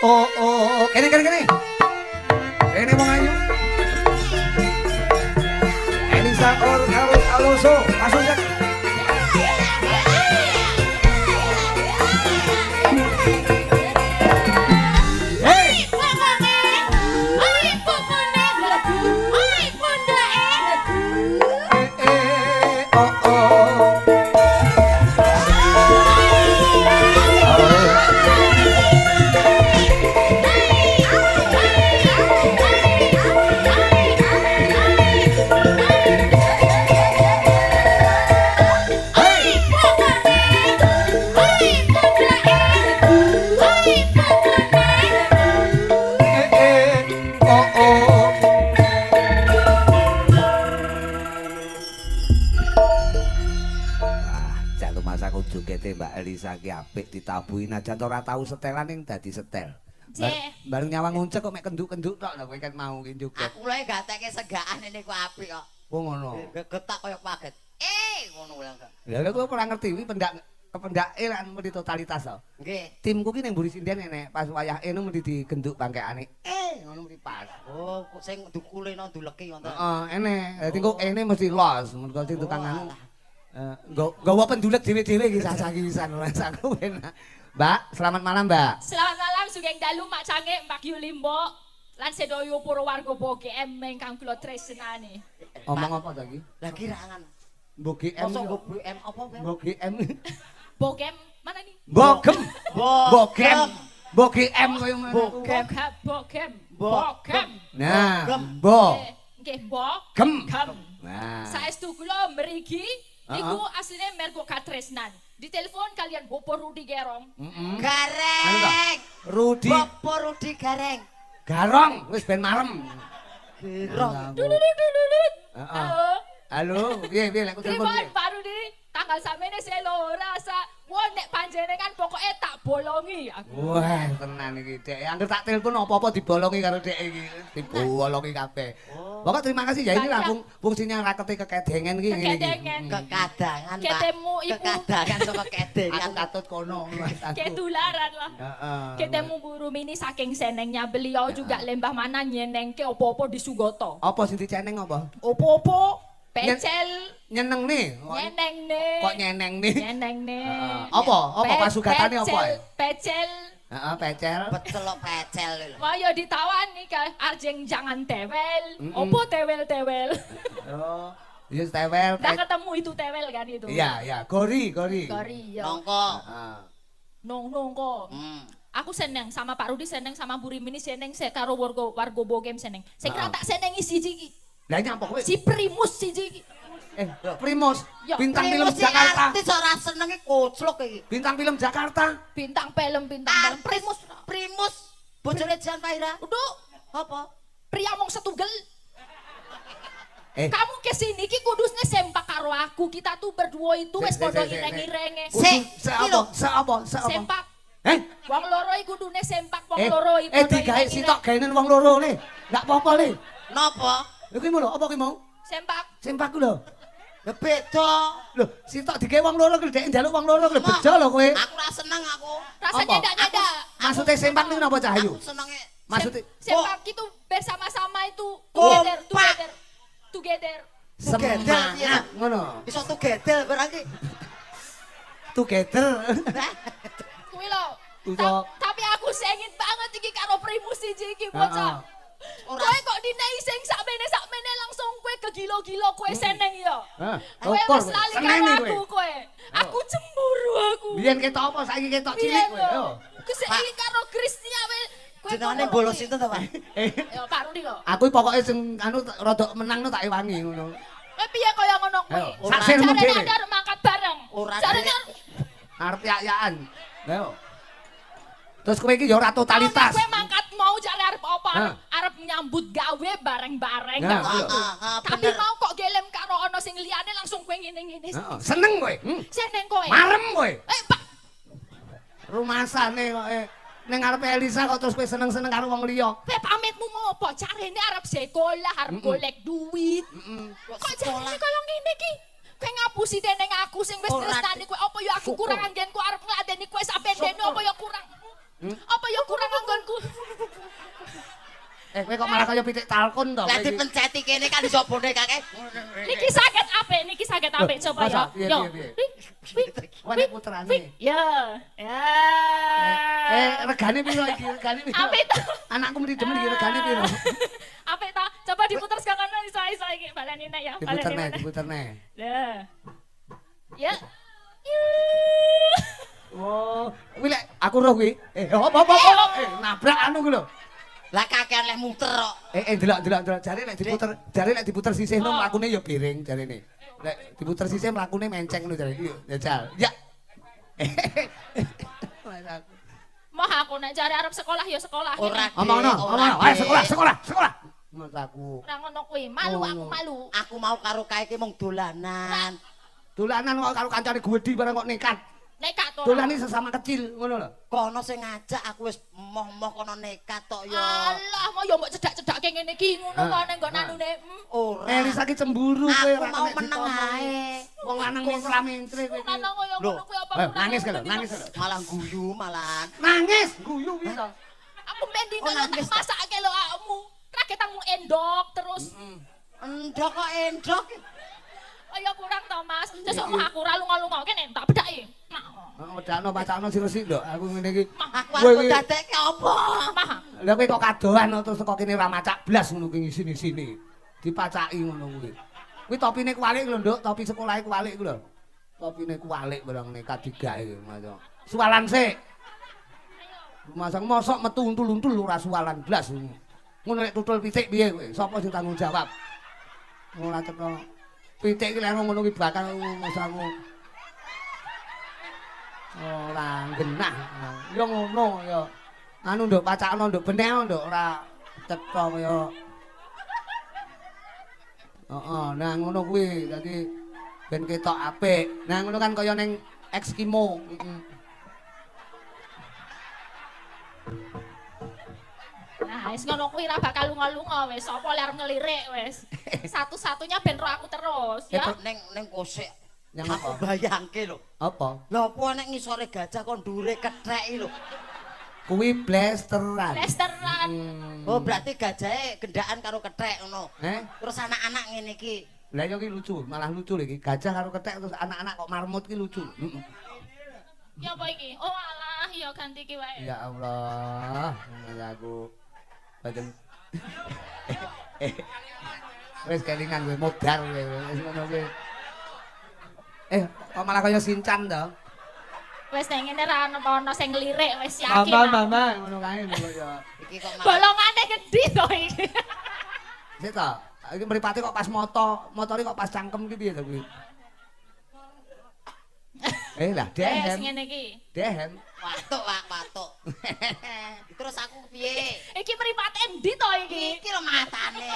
oh. Kene. Kene wong ayu. Elisa Alonso, langsung cek. Mbak Elisa ki apik ditabuhi najan ora tau setelan ning dadi setel. Bareng nyawang nguncek kok mek kenduk-kenduk tok lho kowe kan mau ki njoget. Aku lho gatekke segaan ini ku apik kok. Oh ngono. Getak koyo paget. Ngono lho. Lah kowe ora ngerti wi kependake lan mesti totalitas to. Nggih. Timku ki ning mburi sinden nek pas wayah eno mesti digenduk bangkekane. Ngono mesti pas. Oh, sing dukule nang duleki wonten. Heeh, ene. Dadi kok ene mesti los. Mergo sing tukang anu. Gawa pendulek dhewe-dhewe iki saiki wisan rasaku enak. Mbak, selamat malam, Mbak. Selamat malam sugeng dalu Mak Cange, Mbak Yulimbo. Lan sedoyo Purwarga BGM ingkang kula tresnani. Omong apa to iki? Lah kirangan. BGM. Mosok BGM apa, Mbak? BGM. BGM mana nih? Bogem. BGM koyo ngono. Bogem. Nah, Nggih, Gem. Nah. Saestu kula mriki niku asline mergo katresnan. Ditelepon kalian Bopo Rudi Gerong. Gareng. Rudi. Bopo Rudi Gareng. Garong, wis ben marem. Gerong. Halo, piye lek telepon piye? Pak Rudi, tanggal samene selo rasa. Wah nek panjenengan pokoke tak bolongi aku. Wah, tenan iki, Dek. Angger tak telepon apa-apa dibolongi karo Dek iki. Dibolongi kabeh. Pokok terima kasih ya ini langsung fungsinya rakete kekedengen iki ngene iki. Kekadangan, Pak. Ketemu ibu. Kekadangan saka kedengan. Aku katut kono, Mas. Ketularan lah. Heeh. Ketemu guru mini saking senengnya beliau juga lembah mana nyenengke opo-opo di Sugoto. Apa sing diceneng apa? Opo-opo pecel nyeneng nih. nyeneng nih. Kok nyeneng nih? Nyeneng nih. Apa pasugatane apa? Pecel. Heeh, pecel. Becelok pecel lho. Kaya ditawani ka arjeng jangan tewel. Opo tewel-tewel. Oh, yes tewel. Udah ketemu itu tewel kan itu. Iya, gori. Gori ya. Nongko. Heeh. Nongko. Aku seneng sama Pak Rudi seneng sama Bu Rimini seneng karo warga Bogem seneng. Sing tak senengi siji iki. Lah nyapa kowe? Si Primus siji iki. Primus. Ya, Bintang film Primus Jakarta. artis ora senenge koclok iki. Bintang film Jakarta. Bintang film Primus. Bojone Jan Faira. Udah, Apa? pria mong setunggal. Kamu kesini ki kudusnya sempak karo aku. Kita tuh berdua itu wes podo ireng-irenge. Seapa? Sempak. Wong loro iku kudune sempak wong Eh, loro iku. digawe sitok gaenen wong loro le. Enggak apa-apa le. Napa? Lho kuwi lho, apa kuwi mau? Sempak. Sempak ku lho. Lah beda. Lho, sitok digawe wong loro ku dhek njaluk wong loro ku bejo lho kowe. Aku ora seneng aku. Rasanya ndak. Maksudnya sempak niku napa Cahayu? Aku senenge Maksudnya sempak itu bersama-sama itu Kompak. together. semangat ngono. iso tugedel berarti. Together. Kuwi lho. Tapi aku sengit banget iki karo Primus siji iki bocah. Kowe kok dinei sing sakmene langsung kowe kegilo-gilo kowe seneng ya. Kowe wis lali karo kowe. Aku cemburu aku. Biyen ketok apa saiki ketok cilik kowe yo. Ku saiki karo Kristia wis Jenengane bolos itu to, Pak? Ya Pak Rudi kok. Aku pokoke sing anu rada menang no tak ewangi ngono. Kowe piye kaya ngono kuwi? Saksenmu dhewe. Jarene mangkat bareng. Jarene arep yak-yakan. Lho. Terus kowe iki ya ora totalitas. Kowe mangkat mau jare arep apa? Arep nyambut gawe bareng-bareng. Tapi mau kok gelem karo ana sing liyane langsung kowe ngene-ngene. Seneng kowe. Seneng kowe. Marem kowe. Pak. Rumasane kok ning ngarepe Elisa kok terus kowe seneng-seneng karo wong liya. Kowe pamitmu mau apa? Jarene arep sekolah, arep golek duit. Kok jarene kaya ngene iki? Kowe ngapusi dening aku sing wis tresnani kowe apa ya aku kurang anggenku arep ngladeni kowe sampe dene apa ya kurang? Apa ya kurang anggonku? Kowe kok malah kaya pitik talkun to. Lah dipenceti kene kan iso bone kakek. Niki sakit apik coba ya. Yo. Kowe nek puterane. Ya. Regane piro iki? Regane piro? Apik to. Anakku mesti demen iki regane piro? Apik to. Coba diputer sekarang iso iki baleni nek ya. Diputerne. Lah. Ya. Oh, kuwi lek aku roh kuwi. Apa? Nabrak anu kuwi lho. Lah kakean lek muter kok. Delok. Jare lek diputer sisih no mlakune ya piring jarene. Lek diputer sisih mlakune menceng ngono jare. Iya, jajal. Ya. Moh aku nek jare arep sekolah ya sekolah. Omongno. Ayo sekolah. Menurut aku. Ora ngono kuwi, malu aku malu. Aku mau karo kae iki mung dolanan. Dolanan kok karo kancane Gwedi bareng kok nekat. Nekat to. Dolane sesama kecil ngono lho. Kono sing ngajak aku wis moh-moh kono nekat tok ya. Alah, mau yo mbok cedak-cedakke ngene iki ngono kok nek nggo nanune. Ora. Elisa ki cemburu kowe Aku mau meneng ae. Wong lanang mesra mentre kowe. Lanang koyo ngono kuwi apa? Nangis lho. Malah guyu malahan. Nangis, guyu kuwi to. Aku mendino masake lho awakmu. Raketangmu endok terus. Endok kok endok. Ayo kurang to, Mas. Sesuk aku ora lunga-lunga kene tak bedaki. Wedakno pacakno sing resik nduk. Aku ngene iki. Aku arep dadekke apa? Mah. Lah kowe kok kadohan terus teko kene ra macak blas ngono kuwi sini-sini. Dipacaki ngono kuwi. Kuwi topine kualik lho, Nduk. Topi sekolahe kualik kuwi lho. Topine kualik barang nekat digawe ngono. Suwalan sik. Masang mosok metu untul-untul ora suwalan blas. Ngono nek tutul pitik piye kowe? Sapa sing tanggung jawab? Ora teko. Pitik iki lek ngono ki bakal masangmu. Ora genah. Ya ngono ya. Anu nduk pacakno nduk beneh nduk ora teko kaya. Heeh, nah ngono kuwi dadi ben ketok apik. Nah ngono kan kaya ning Eskimo. Nah, wis ngono kuwi ra bakal lunga-lunga wis. Sapa lek arep ngelirik wis. Satu-satunya ben ro aku terus ya. Ning kosek. Yang Aku bayangke lho. Apa? Lha apa nek ngisore gajah kon dhuwure kethek iki lho. Kuwi blasteran. Blasteran. Oh, berarti gajahe gendaan karo kethek ngono. Terus anak-anak ngene iki. Lah yo ki lucu, malah lucu lho iki. Gajah karo kethek terus anak-anak kok marmut ki lucu. Ya apa iki? Oh alah, ya ganti ki wae. Ya Allah, aku badan. Wis kelingan kowe modar kowe wis ngono kowe. Kok malah kaya Sinchan to? Wis ning ngene ra ono sing ngelirik wis yakin. Mama ngono kae lho ya. Iki kok bolongane gedhi to iki. Sik to. Iki mripate kok pas motore kok pas cangkem ki piye to kuwi? Lah dehem. Wis ngene iki. Dehem. Watuk. Terus aku piye? Iki mripate endi to iki? Iki lho matane.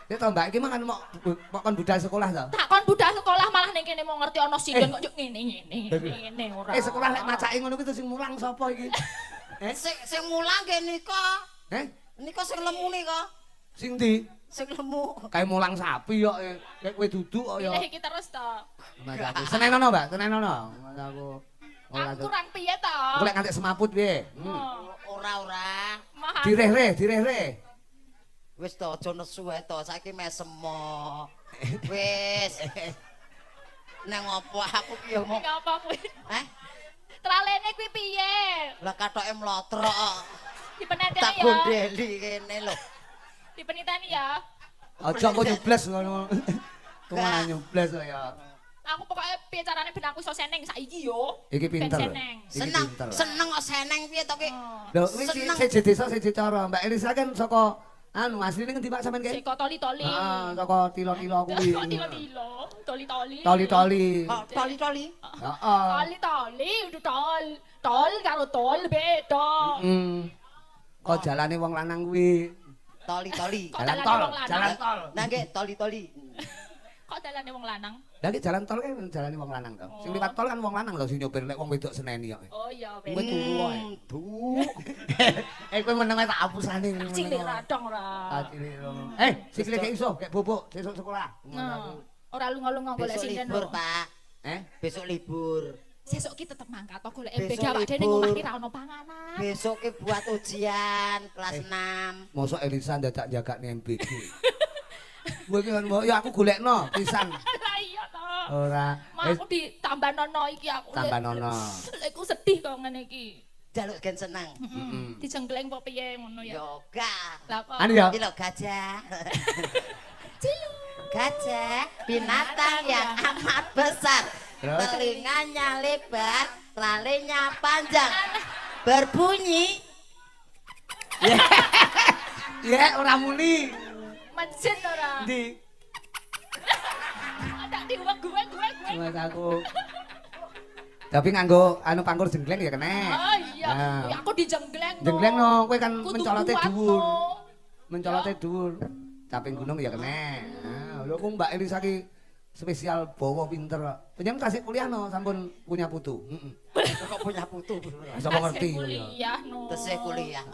Ya to Mbak iki mangan mok kon budal sekolah to? Tak kon budal sekolah malah ning kene mau ngerti ana singen kok yo ngene ora. Sekolah lek macake ngono kuwi terus sing mulang sapa iki? Sing mulang kene nika. Nika sing lemu nika. Sing ndi? Sing lemu. Kae mulang sapi kok nek kowe duduk kok ya. Pilih iki terus to. Mas aku senenono Mbak, senenono. Mas aku. Aku kurang piye to? Aku lek ngantek semaput piye? Ora. Direh-reh. Wis to aja nesu ae to, saiki mesem mo. Wis. Nang opo aku ki yo mau. Ngapa kuwi? Tralene kuwi piye? Lah kathoke mlotrok. Dipeneteni Tak ya. gondeli kene lho. Dipeniteni ya. Aja kok nyubles ngono. Kok malah nyubles kok ya. Aku pokoknya piye carane ben aku iso seneng saiki yo. Iki pinter. Seneng kok seneng piye to ki? Lho iki siji desa siji cara. Mbak Elisa kan saka anu asline ngendi Pak sampean ki? Saka toli-toli. Heeh, saka tilo-tilo kuwi. Tilo-tilo, toli-toli. Toli-toli. Toli-toli. Heeh. Toli-toli, udah tol karo tol beda. Kok jalane wong lanang kuwi? Toli-toli. Jalan tol. Nah nggih toli-toli. Kok dalane wong lanang? Lah iki jalan tol kan jalane wong lanang to. Sing liwat tol kan wong lanang lho sing nyopir lek wong wedok seneni kok. Oh iya wis. Kowe turu wae. Kowe meneng tak apusane. Cilik radong ora. Cilik. Sikile gek iso, gek bobok sesuk sekolah. Ora lunga-lunga golek sinden. Libur, Pak. Besok libur. Sesuk ki tetep mangkat to golek MBG Besok awak dhewe ning libur. omah ki ra ono panganan. Besok ki buat ujian kelas 6. Mosok Elisa dadak jagane MBG. Kowe ki ya aku golekno pisan. Lah iya to. Ora. Mak aku ditambah nono iki aku. Tambah nono. Lek aku sedih kok ngene iki. Jaluk gen seneng. Dijenggleng apa piye ngono ya. Yoga. Lah kok. Anu ya. Iki lho gajah. Cilu. Gajah binatang yang amat besar. Terus? Telinganya lebar, lalenya panjang. Berbunyi. Ya ora muni. Mejen ora. Ndi? Tak diuwek gue. Mas aku. Tapi nganggo anu pangkur jenggleng ya kene. Oh iya. Nah. Ya aku dijenggleng. Jenggleng no, kowe kan Kudu mencolote kuat, dhuwur. no. Mencolote dhuwur. Caping gunung ya kene. Nah, lho kok Mbak Elisa ki spesial bawa pinter kok. Panjenengan kasih kuliah no sampun punya putu. Heeh. Kok punya putu. Sapa ngerti ya. Kuliah no. Tesih kuliah.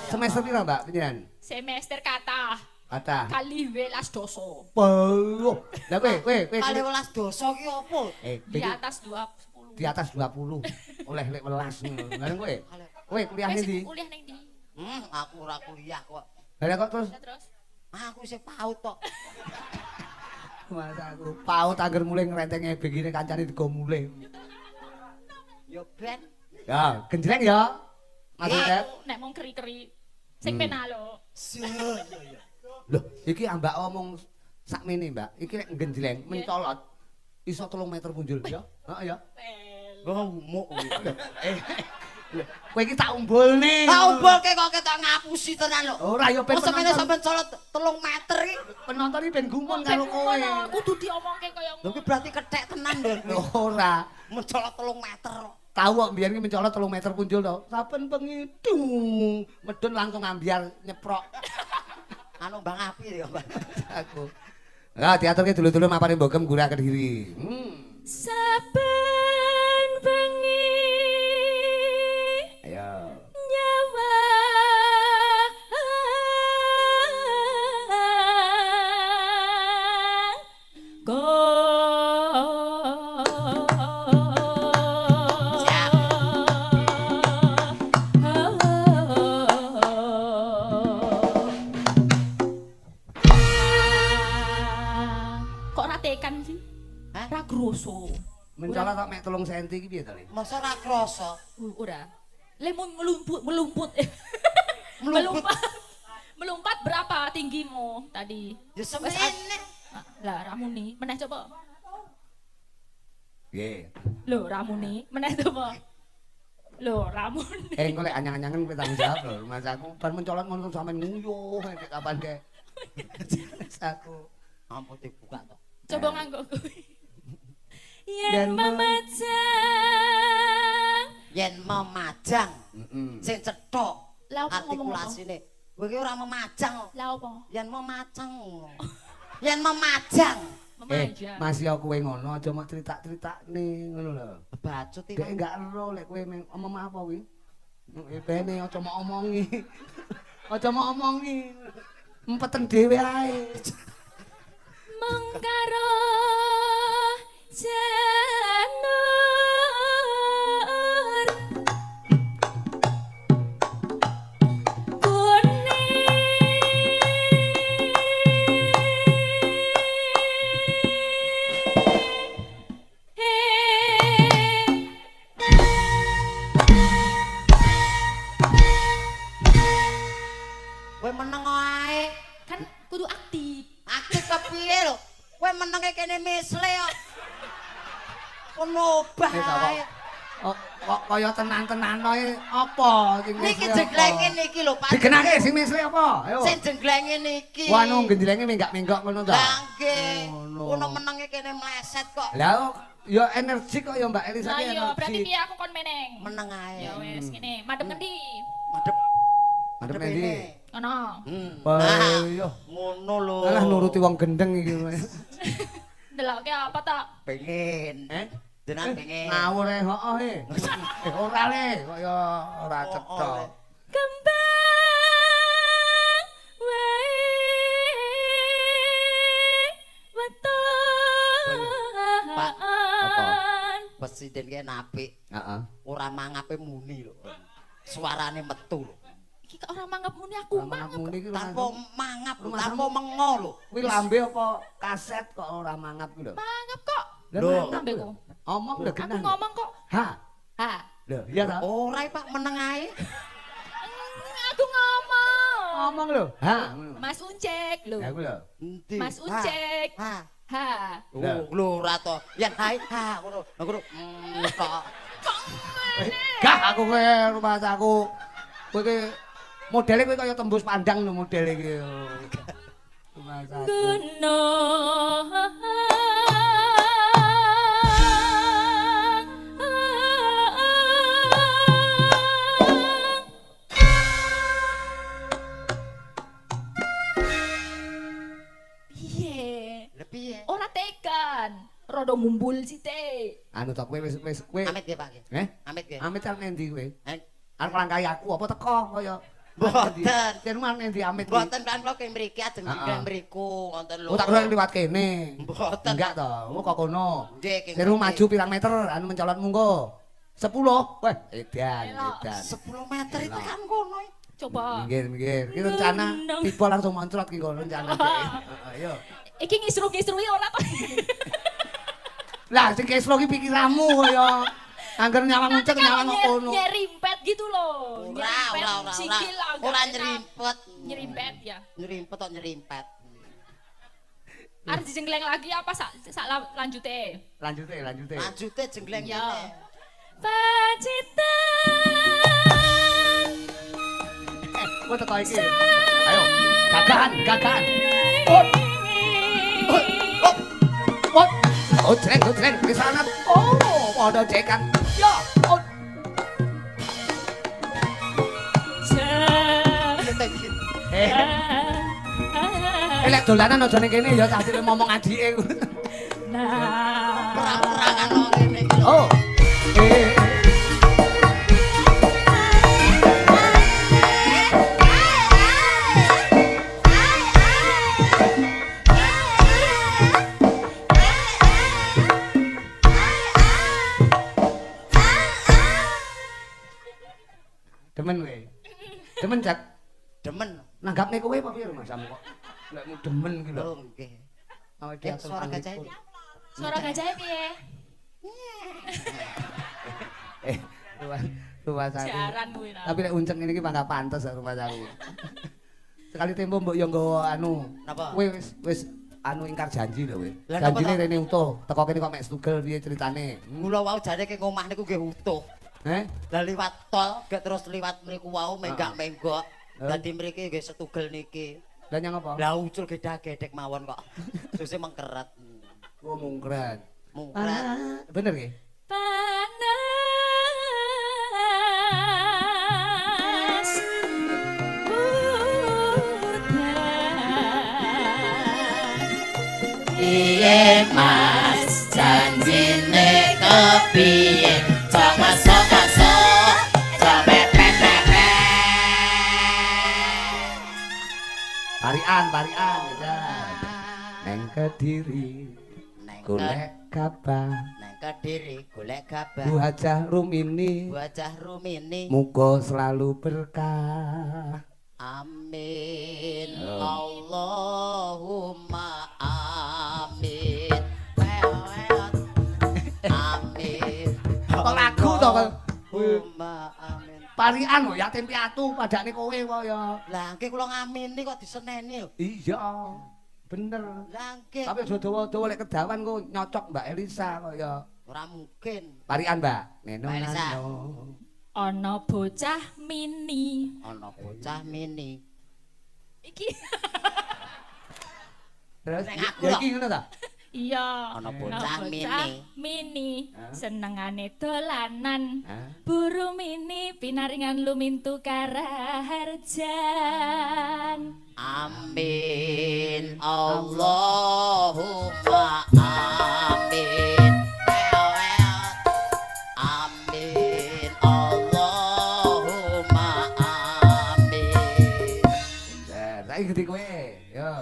Semester pira Mbak panjenengan? Semester kata. Kata. Kali welas doso. Loh, lah kowe Kali 12 dosa ki opo? Di atas 20. di atas 20. Oleh lek welas. Lah kowe? Kowe kuliah ndi? Kuliah ning ndi? Aku ora kuliah kok. Lah kok terus Terus Aku isih paut tok. Mas aku paut angger mulai ngrentenge begine kancane digo mulai. Yo ben. Ya, genjreng ya. Mas Cep. nek mung keri-keri sing penalo. Loh, iki ambak omong sakmene, Mbak. Iki nek genjreng mencolot iso 3 meter punjul ya. Heeh ya. Oh, umuk. Kowe iki tak umbulne. Tak umbulke kok ketok ngapusi tenan lho. Ora ya ben Sampeyan penonton. sampeyan colot 3 meter iki. Penonton iki ben gumun karo kowe. Kudu diomongke kaya Lho kuwi berarti kethek tenan lho. Ora. Mencolot 3 meter kok. Tahu kok mbiyen ki mencolot 3 meter punjul to. Saben bengi dung medun langsung ambiar nyeprok. Anu Bang Api ya, Mbak. Aku. Lah diaturke dulu-dulu mapane mbogem gurah Kediri. saben bengi Ayo. nyawa kok ora tekan sih? Hah? Ra groso. Mencolot tok mek 3 cm iki piye to, Le? Masa ora krasa. Ora. Lemon melumput. Melumpat. Melumpat berapa tinggimu tadi? Ya semene. Lah ramuni, meneh coba. Nggih. Lho ramuni, meneh coba. Lho ramuni. Engko lek anyang-anyangan kowe tanggung jawab lho. Mas aku bar mencolot ngono sampean nguyuh nek kapan kek. Mas aku. Ampun dibuka to. Coba nganggo kuwi. Yen Yen memajang. Yen memajang sing cethok Lah apa ngomong artikulasine. Kowe iki ora memajang. Lah apa? Yen memajang. Yen memajang. Memajang. Mas yo kowe ngono aja mok cerita-critakne ngono lho. Bacut iki. Dek enggak ero lek kowe omong apa kuwi. Bene aja mok omongi. Aja mok omongi. Empeten dhewe ae. Mengkaro janur Kowe meneng ae. kan kudu aktif. Aktif kepiye lho? Kowe menenge kene misle kok. Ono obah ae. Kok kaya tenan-tenan ae apa sing Niki jenglenge niki lho, Pak. digenake sing misle apa? Ayo. Sing jenglenge niki. Wah anu genjlenge menggak-menggok ngono to. Lah nggih. Ngono. Ono menenge kene meleset kok. Lah ya energi kok ya Mbak Elisa Lah ki iya, berarti energi. piye aku kon meneng. Meneng ae. Ya wis ngene, madhep ngendi? Madep. Madep endi? Ngono. Wah, iya. Ngono lho. Alah nuruti wong gendeng iki. Ndelokke apa ta? Pengen. Tenan pengen. Ngawur e, heeh e. Ora le, kaya ora cetha. Kembang wae weton Pak, apa? presiden ki apik. Heeh. Ora mangape muni lho. Suarane metu lho. Iki kok ora mangap muni aku mangap. Muni iki Tanpa mangap lho, tanpa mengo lho. kuwi lambe apa kaset kok ora mangap kuwi lho. Mangap kok. Lho, Lambeku. omong lho Aku genah. ngomong kok. Ha. Ha. Lho, iya ta? Ora Pak meneng ae. Aku ngomong. Ngomong lho. Ha. ngono. Mas Uncek lho. Ya kuwi lho. Endi? Mas Uncek. Ha. Ha. Oh, lho ora to. Yen hai ha ngono. Ngono. Kok Gak aku kowe rumah aku. Kowe ki modele kowe kaya tembus pandang lho modele iki. Rumah aku. Gunung. piye? Ora tekan. Rada ngumpul sithik. Anu to kowe wis kowe. Amit nggih Pak nggih. Amit nggih. Amit kan endi kowe? Eh, Arep langkai aku apa teko kaya Mboten. Yen rumah endi amit. Mboten kan kok mriki ajeng nggih mriku wonten lho. Oh tak kira liwat kene. Mboten. Enggak to. Oh kok kono. Nggih, nggih. Seru maju pirang meter anu mencolot mungko. 10. Weh, edan, edan. 10 meter itu kan kono. Coba. Minggir. Ki rencana tiba langsung moncrot ki kok rencana. Ayo. Iki ngisru-ngisrui ora to. Lah sing keslo ki pikiranmu kaya angger nyawang ucek nyawang kono. Nyerimpet gitu loh. Ora. Sikil agak Ora enak. nyerimpet. Nyerimpet ya. Nyerimpet tok nyerimpet. Arep dijengkleng lagi apa sak lanjute? Lanjute. Lanjute jenggleng Ya. kene. Pacitan. Kowe teko iki. Ayo, gagahan. Oh, jreng di sana. Oh, padha cekan. Ya. Oh. Lek dolanan aja ning kene ya cacile momong adike. Nah. Perang-perangan kok ngene iki lho. Oh. Demen kowe. Demen Cak. Demen. Nanggapne kowe apa piye Mas kok? Lekmu demen ki lho. Oh nggih. Awake Ya suara gajah iki. Suara gajah piye? Rumah saku. Jaran kuwi. Tapi lek unceng ngene iki mangga pantes rumah saku. Sekali tempo mbok yo nggawa anu. Napa? Kowe wis anu ingkar janji lho kowe. Lah, napa Janjine to? rene utuh. Teko kene kok mek stugel piye ceritane? Mula wau jane ke ngomah niku nggih utuh. Lah liwat tol, gek terus liwat mriku wau menggak-menggok. Dadi mriki nggih setugel niki. Lah nyang apa? Lah ucul gedak-gedek mawon kok. Suse mengkeret. Oh mungkret. Mungkret. Bener nggih? Panas udan. Iye Mas janjine kepiye? Sok masuk, mepet. Parian ya. Neng Kediri golek kabah. Neng Kediri golek kabah. Bu Hajah Rumini Wajah rumini. muga selalu berkah. Amin. Oh. Allahumma amin. Amin. Kok lagu to kok? Allahumma amin. Parian kok yatim piatu padane kowe kaya. Lah nggih kula ngamini kok diseneni lho. Iya. Bener. Lah nggih. Tapi aja dawa-dawa lek kedawan kok nyocok Mbak Elisa kaya. Ora mungkin. Parian, Mbak. Neno Mbak Elisa. nano. Ana bocah mini. Ana bocah mini. Iki Terus Nek aku ya lho. iki ngono ta? iya. Ana bocah mini. Mini. Hah? Senengane dolanan. Hah? Buru mini pinaringan lumintu karaharjan. Amin. Allahumma amin. Amin. Allahumma amin. Saiki gede kowe. Yo.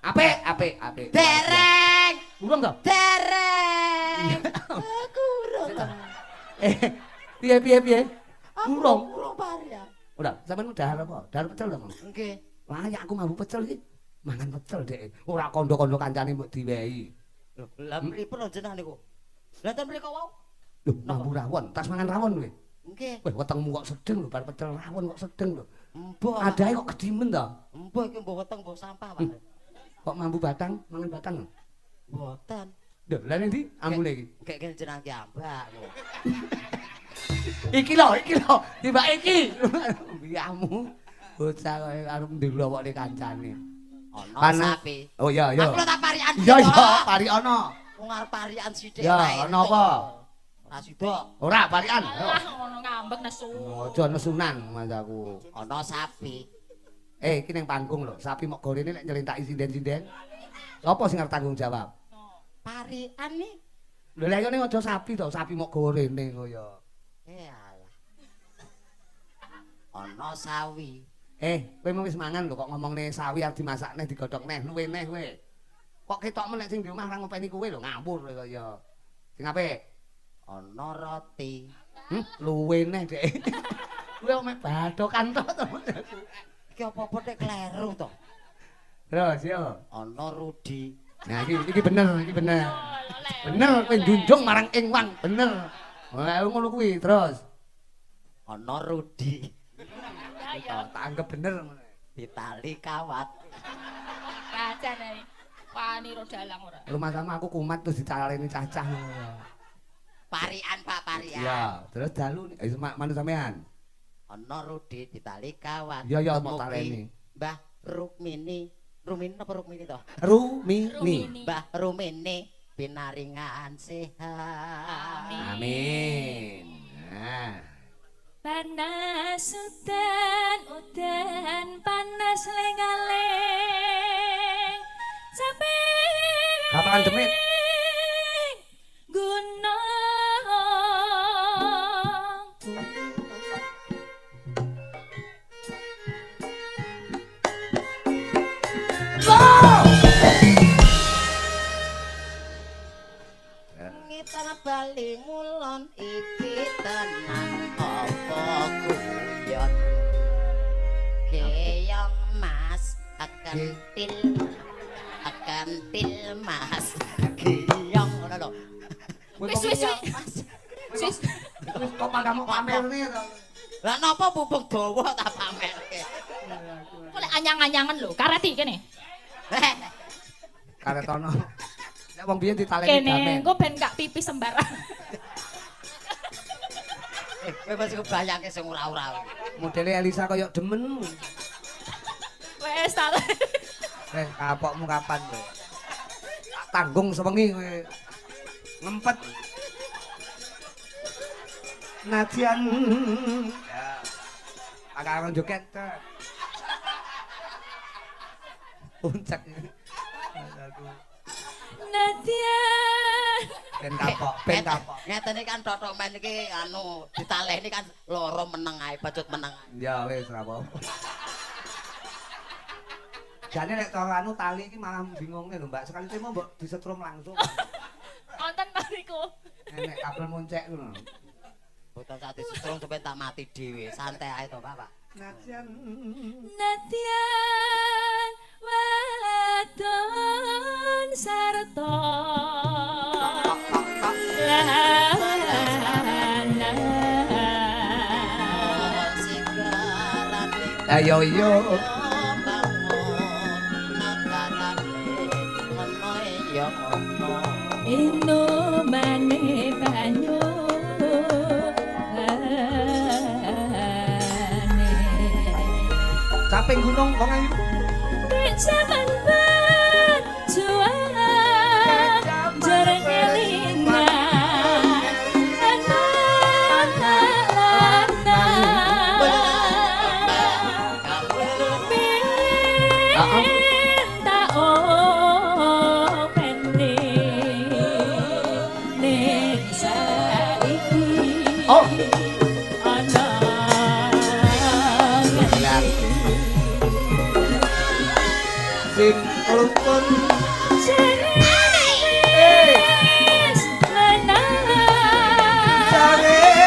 Apik. Dereng. Urung to? Dereng. Aku urung. Piye? Urung parian. Udah, sampean dahar apa? Dahar pecel to, Mang? Nggih. Lah ya aku mambu pecel iki. Mangan pecel Dek. Ora kandha-kandha kancane mbok diwehi. Lho, lah pripun jenengan niku? Lah ten mriko wau. Lho, mambu rawon, tas mangan rawon kowe. Nggih. Weh, wetengmu kok sedeng lho, bar pecel rawon kok sedeng lho. Mbok. Adahe kok kedimen to. Mbok iki mbok weteng mbok sampah, Pak. Kok mambu batang, mangan batang. Mboten. Lho, lha ndi ambune iki? Kayak jenengan ki ambak. Iki lho, tiba iki. Biamu. Bocah kowe arep ndelokne kancane. Ana sapi. Oh iya. Aku tak parian. Iya, pari ana. Wong arep parian sithik Ya, wae. ana apa? Ora sida. Ora parian. Lah ngono ngambek nesu. Aja nesunan manjaku. Ana sapi. Iki ning panggung lho, sapi mok gorene lek nylintaki sinden-sinden. Sapa sing arep tanggung jawab? Parian nih. Lho lek ngene aja sapi to, sapi mok gorene kaya. Alah. Ana sawi. Kowe mau wis mangan lho kok ngomongne sawi arep dimasakne digodhog neh, luwe neh kowe. Kok ketok men nek sing di omah ora ngopeni kowe lho ngawur kaya. Sing apik? Ana roti. Luwe neh, Dek. Kowe kok mek bathokan to. Iki apa-apa nek kleru to. Terus yo. Ana rudi. Nah iki bener. Bener kowe njunjung marang ingwang, bener. Wah ngono kuwi terus. Ana rudi. Ya. Tak anggap bener ngono. Ditali kawat. Kacane. Wani ro dalang ora. Rumah sama aku kumat terus dicaleni cacah ngono. Parian Pak parian. Iya, terus dalu manut sampean. Ana rudi ditali kawat. Iya mau taleni. Mbah Rukmini. Rumini apa Rukmini to? Rumini. Mbah Rumini pinaringan sehat. Amin. Nah. Panas udan panas lengaleng sampai Kapan demit? gunung Ngitan bali ngulon iki tenan apa guyon Keong mas akan til mas Keong ngono lho wis Kok kamu pamerne to? Lah napa bubuk dawa tak pamerke Kok anyang-anyangan lho karet iki kene Karet ono. Nek wong biyen ditaleni kene damen. engko ben gak pipis sembarang Kowe mesti kebayangke sing ora-ora Modele Elisa koyo demen. wes ta Kapokmu kapan kowe? Tak tanggung sewengi kowe. Ngempet. Najan. Ya. Akang joget. Puncak. Nadian Ben kapok. Ngeten iki kan totok men iki anu ditaleni kan loro meneng ae, bacut meneng. Ya wis ora apa-apa. Jane nek cara anu tali iki malah bingungne lho, Mbak. Sekali temu mbok disetrum langsung. wonten mriku Nek kabel muncek ngono. Boten sak disetrung sampe tak mati dhewe. Santai ae to, Pak. Najan. Nadian wadon sarta Ayo yo. Ino mane banyu Caping gunung wong ayu. Zaman berjuang jarang elingan minta openi ning saiki ana Sing rukun Jenis menang jare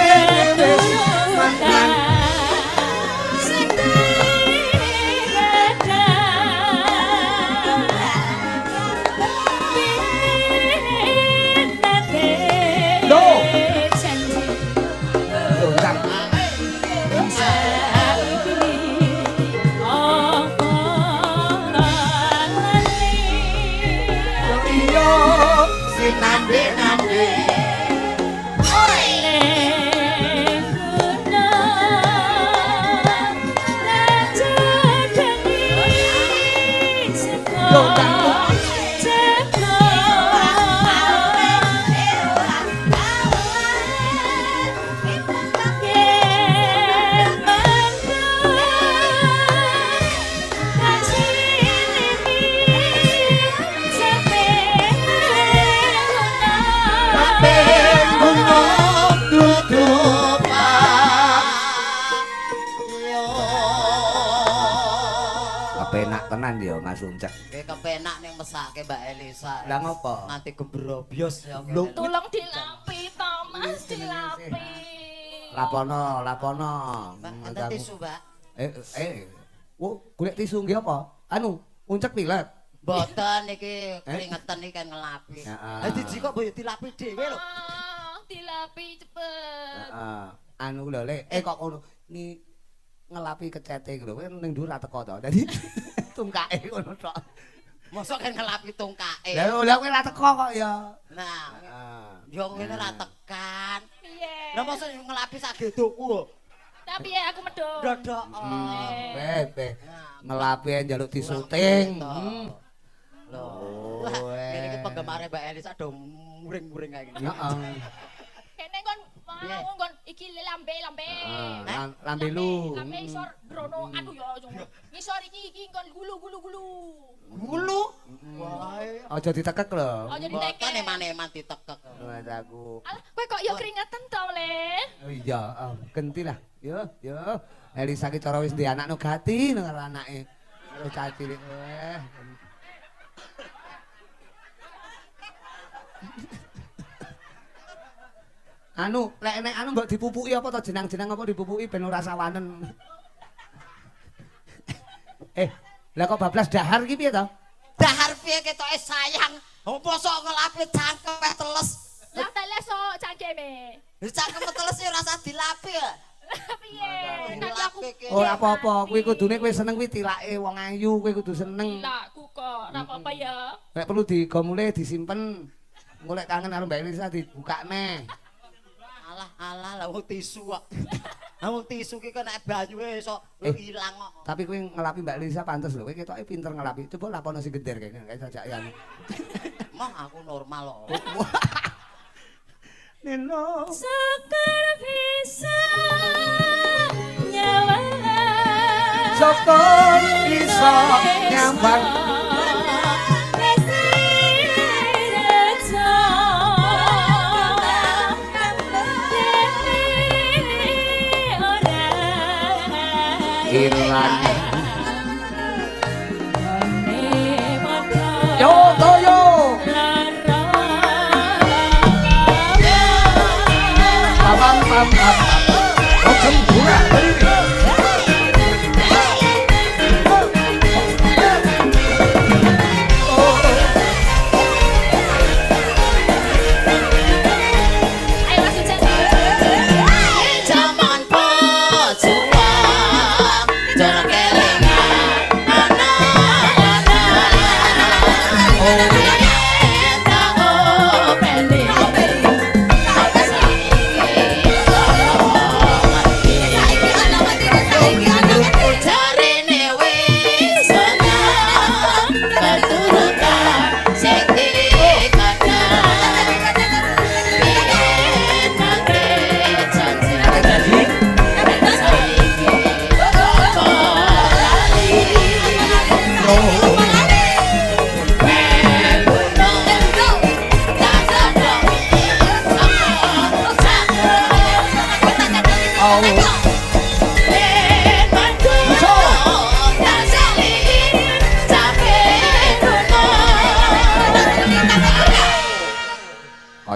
Kepenak tenan ya Mas Uncek. Kepenak ning mesake Mbak Elisa. Lah ngopo? Nganti gembrobyos ya. Tolong dilapi to Mas, dilapi. Lapono. Mbak, ada tisu, Mbak. Golek tisu nggih apa? Anu, Uncek pilet. Mboten iki keringetan iki kan ngelapi. Lah diji kok boyo dilapi dhewe lho. Dilapi cepet. Heeh. Anu lho, Lek. Kok ngono. Ni ngelapi kecete lho, ning dhuwur ra teko to. Dadi tungkake ngono tok. Mosok kan ngelapi tungkake. Lah kowe ra teko kok ya. Nah, yo ngene ra tekan. Piye? Lah mosok ngelapi sak gedokku lho. Tapi ya aku medhot. Dodok. Beh. Ngelapi njaluk disyuting. Loh. Ngene iki penggemar Mbak Elisa do muring-muring kae ngene. Heeh. Kene kon mau kon iki lambe. Lambe lu. Lambe isor brono aduh ya ngisor iki kon gulu. Gulu. Wae. Aja ditekek lho. Aja ditekek. Mboten eman-eman ditekek. Wes aku. Alah kowe kok ya keringetan to, Le? Oh iya, genti lah. Yo. Elisa ki cara wis ndek anak nogati nang karo anake. Wis cilik. Anu, lek nek anu mbok dipupuki apa to jenang-jenang apa dipupuki ben ora sawanen. Lah kok bablas dahar iki piye to? Dahar piye ketoke sayang. Opo sok ngelapi cangkem weh teles. Lah teles sok cangkeme. Wis cangkem teles ya rasa dilapi ya. Piye? Nanti aku Ora apa-apa, kuwi kudune kowe seneng kuwi tilake wong ayu, kowe kudu seneng. tilakku kok, ora apa-apa ya. Nek perlu digomule disimpen. Golek kangen karo Mbak Elisa dibuka neh. Alah wong tisu kok. Lah wong tisu ki kok nek banyune iso ilang kok. Tapi kowe ngelapi Mbak Elisa pantes lho, kowe ketoke pinter ngelapi. Coba lapono sing geder kayak sajakan. Mah aku normal kok. Neno. Sekar bisa nyawa. Sokon iso nyambang. Ilang yo toyo pam oh sempurna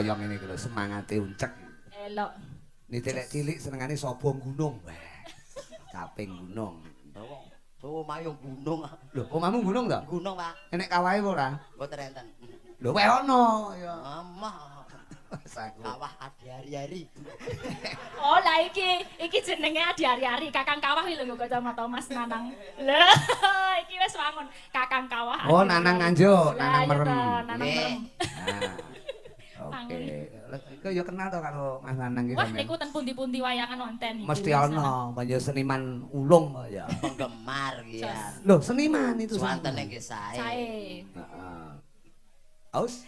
kaya ngene iki lho semangate Uncek. Elok. Nitelek cilik senengane sapa gunung. Caping gunung. Oh, mayung gunung. Lho, omahmu gunung to? Gunung, Pak. Enek kawahe ora? Mboten enten. Lho, wae ono ya. Amah. aku. Kawah Adi Hari-hari. Oh, lah iki jenenge Adi Hari-hari. Kakang Kawah iki lho nggo kacamata Mas Nanang. Lah, iki wis wangun. Kakang Kawah. Oh, Nanang Nganjuk, Nanang Merem. Nanang Merem. Oke. Iku yo kenal to karo Mas Nanang iki. Wah, niku ten pundi-pundi wayangan wonten iki. Mesti ana panjenengan seniman ulung kok ya. Penggemar ya. Loh, seniman itu. Suwantene nggih sae. Sae. Heeh. Aus.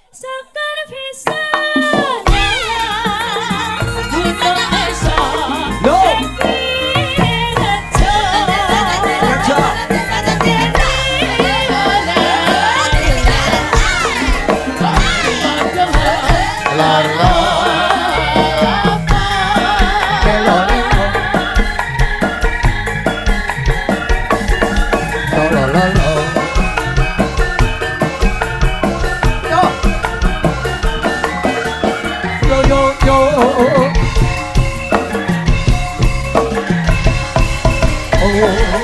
Sekar bisa Indonesia. Loh. Oh